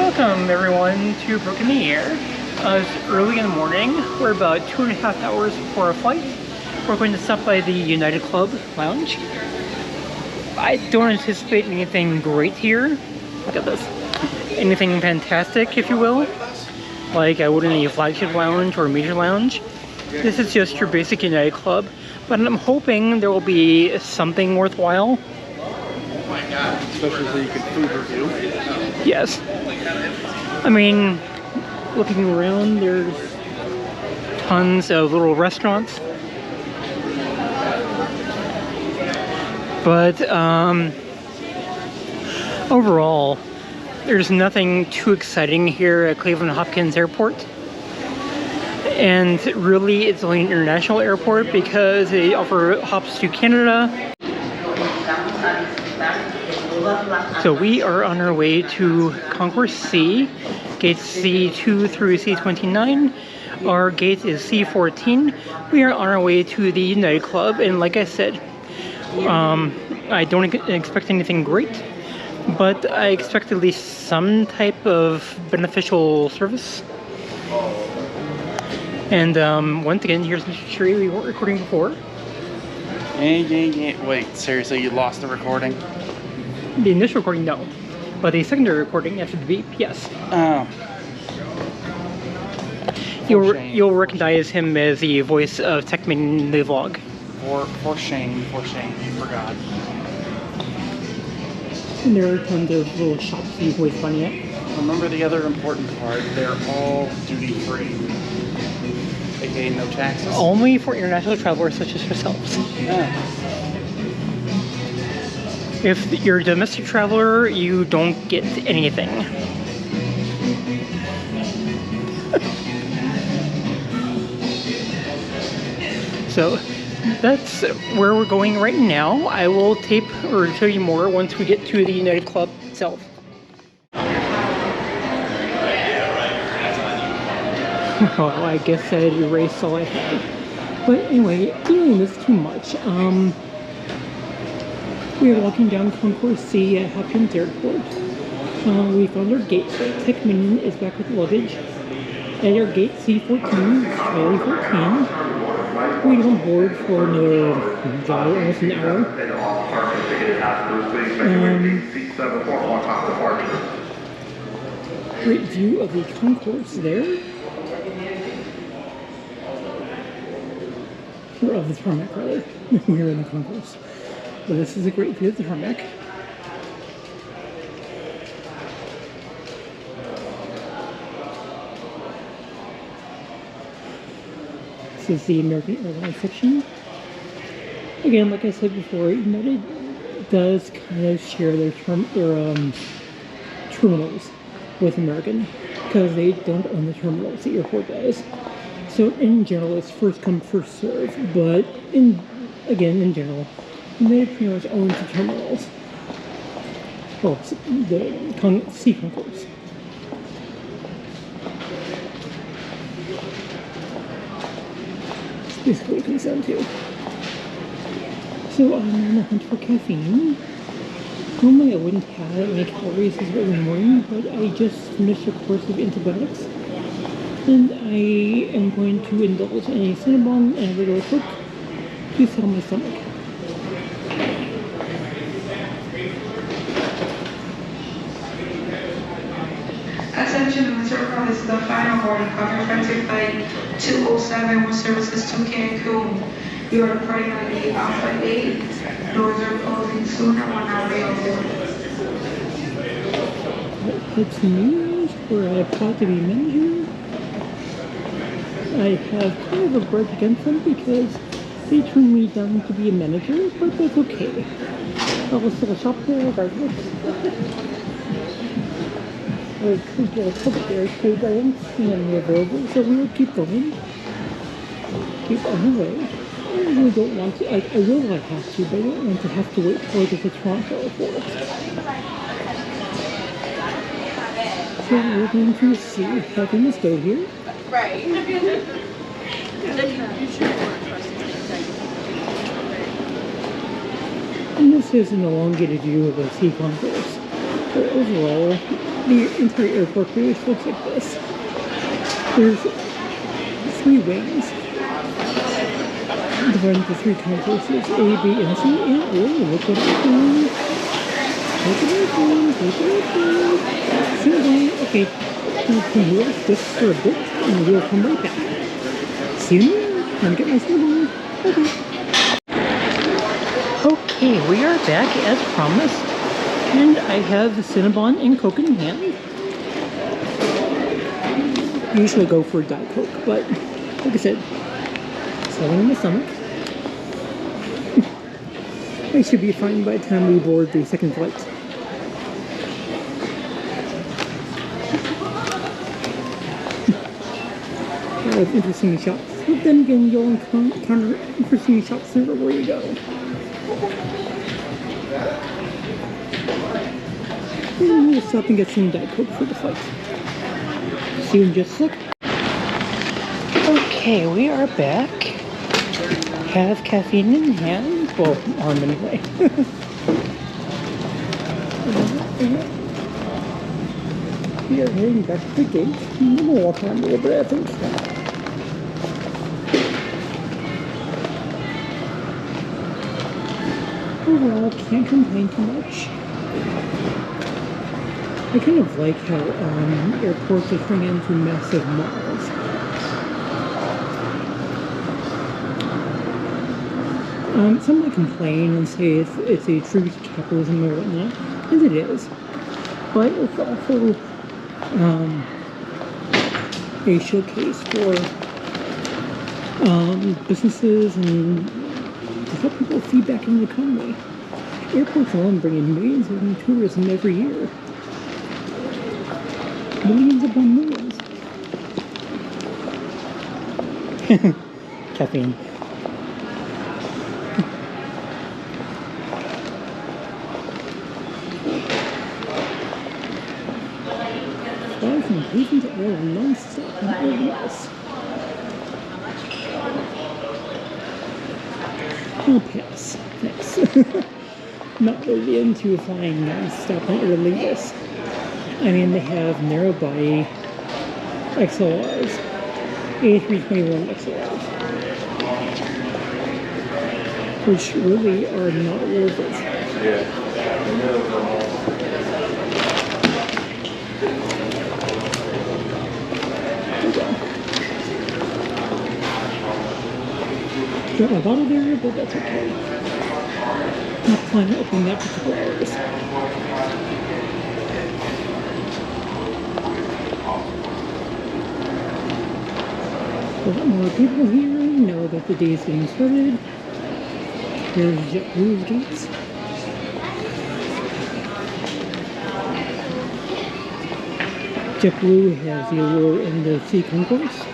Welcome everyone to Broken in the Air. It's early in the morning. We're about 2.5 hours before our flight. We're going to stop by the United Club Lounge. I don't anticipate anything great here. Look at this. Anything fantastic, if you will. Like I would in a flagship lounge or major lounge. This is just your basic United Club. But I'm hoping there will be something worthwhile. Oh my god. Especially so you can food review. Yes. I mean, looking around, there's tons of little restaurants. But overall, there's nothing too exciting here at Cleveland-Hopkins Airport. And really, it's only an international airport because they offer hops to Canada. So we are on our way to Concourse C, gates C2 through C29. Our gate is C14. We are on our way to the United Club, and like I said, I don't expect anything great, but I expect at least some type of beneficial service. And once again, here's Mr. Tree. We weren't recording before. Wait, seriously, you lost the recording? The initial recording, no. But the secondary recording after the beep, yes. Oh. You'll recognize him as the voice of Techman in the vlog. For shame, for God. And there are tons of little shops you waste money at. Remember the other important part, they're all duty-free. AKA no taxes. Only for international travelers such as yourselves. Yeah. If you're a domestic traveler, you don't get anything. So that's where we're going right now. I will tape or show you more once we get to the United Club itself. Well, I guess I erased all I had. But anyway, doing this too much. We are walking down Concourse C at Hopkins Airport. We found our gate. Tech Minion is back with luggage. At our gate C14, Charlie 14. Waiting on board for another almost an hour. Great view of the concourse there. Or of the tarmac, rather. We're in the concourse. But this is a great view of the tarmac. This is the American Airlines section. Again, like I said before, United does kind of share their terminals with American because they don't own the terminals. The airport does. So in general, it's first come, first serve. But in general, United pretty much owns the terminals. Well, the C concourse. That's basically what it comes down to. So I'm on a hunt for caffeine. Normally I wouldn't have any calories this early morning, but I just finished a course of antibiotics. And I am going to indulge in a Cinnabon and a regular Coke to settle my stomach. Attention, Mr. Crow, this is the final boarding of your effective flight 207 with services to Cancun. You are departing on the Alpha 8. Doors are closing soon and will not reopen. It's news where I applied to be manager. I have kind of a grudge against them because they turned me down to be a manager, but that's okay. I will still shop there regardless. I could get a couple there because I didn't see any available, so we will keep going. Keep on the way. I really don't want to, I will I have to, but I don't want to have to wait till I get to Toronto for it. So we're going to see how things go here. Right. And this is an elongated view of the C concourse. But overall, The entire airport pretty much looks like this. There's 3 wings divided into 3 concourses, A, B, and C, and oh, look what I found. Look what I found. Look what I found. Cinnabon. Okay, we'll hold this for a bit, and we'll come right back. See you in a minute. I'm gonna get my Cinnabon. Okay. Okay, we are back as promised, and I have the Cinnabon and Coke in hand. I usually go for Diet Coke, but like I said, swelling in the stomach. I should be fine by the time we board the second flight. A lot of interesting shops. But then again, you'll encounter interesting shops everywhere you go. And we'll stop and get some Diet Coke for the flight. See you in just a sec. Okay, we are back. Have caffeine in hand. Well, arm anyway. We are heading back to the gate. We'll walk around a little bit, I think. Overall, can't complain too much. I kind of like how airports are turning into massive malls. Some might complain and say it's a tribute to capitalism or whatnot, and it is. But it's also a showcase for businesses and to help people feed back into the economy. Airports alone bring in millions of new tourism every year. Millions upon millions. Caffeine. Fly from Cleveland to Air non-stop and everything else. I'll pass. Thanks. Not really into flying non-stop and Air Lingus. I mean, they have narrow body XLRs, A321 XLRs, which really are not worth it. Got my bottle there, but that's okay. Not planning on opening that for a couple hours. A lot more people here know that the day is getting started. There's JetBlue's gates. JetBlue has the lower end of C concourse.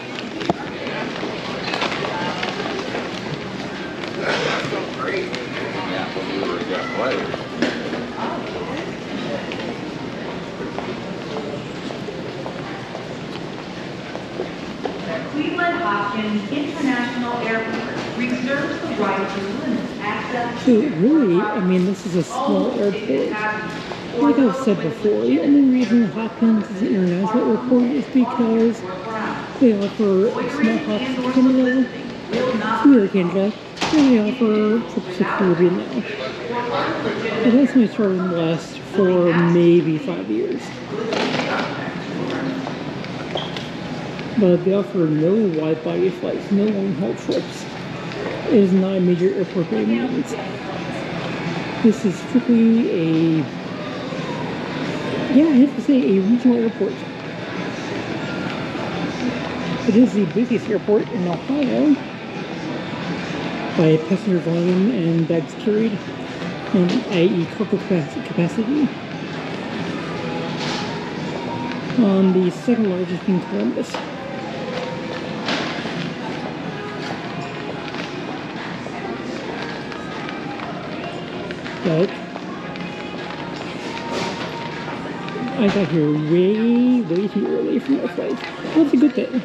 Cleveland-Hopkins Int'l Airport reserves the right to limit access. So really, I mean, this is a small airport. Like I've said before, the only reason Hopkins is an international airport is because they offer small hops to Canada, to Air Canada, and they offer trips to Caribbean now. It has only started in the last 4, maybe 5 years. But they offer no wide-body flights, no long-haul trips. It is not a major airport by any means. This is strictly a, yeah, I have to say, a regional airport. It is the busiest airport in Ohio by passenger volume and bags carried, i.e. cargo capacity. The second largest being Columbus. But I got here way too early for my flight. That's a good thing.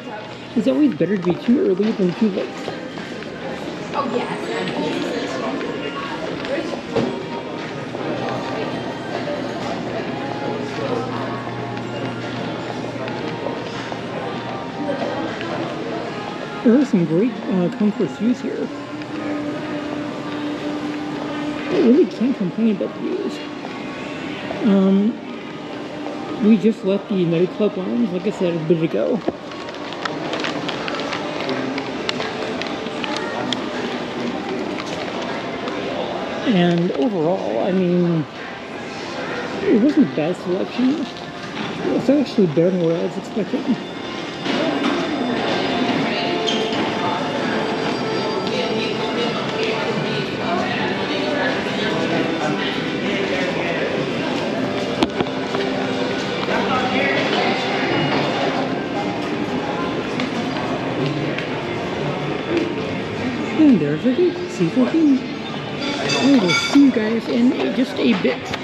It's always better to be too early than too late. Oh, yes. There are some great comfort views here. I really can't complain about the views. We just left the United Club Lounge, like I said a bit ago. And overall, I mean, it wasn't a bad selection. It's actually better than what I was expecting. And there's a seafood. I will see you guys in just a bit.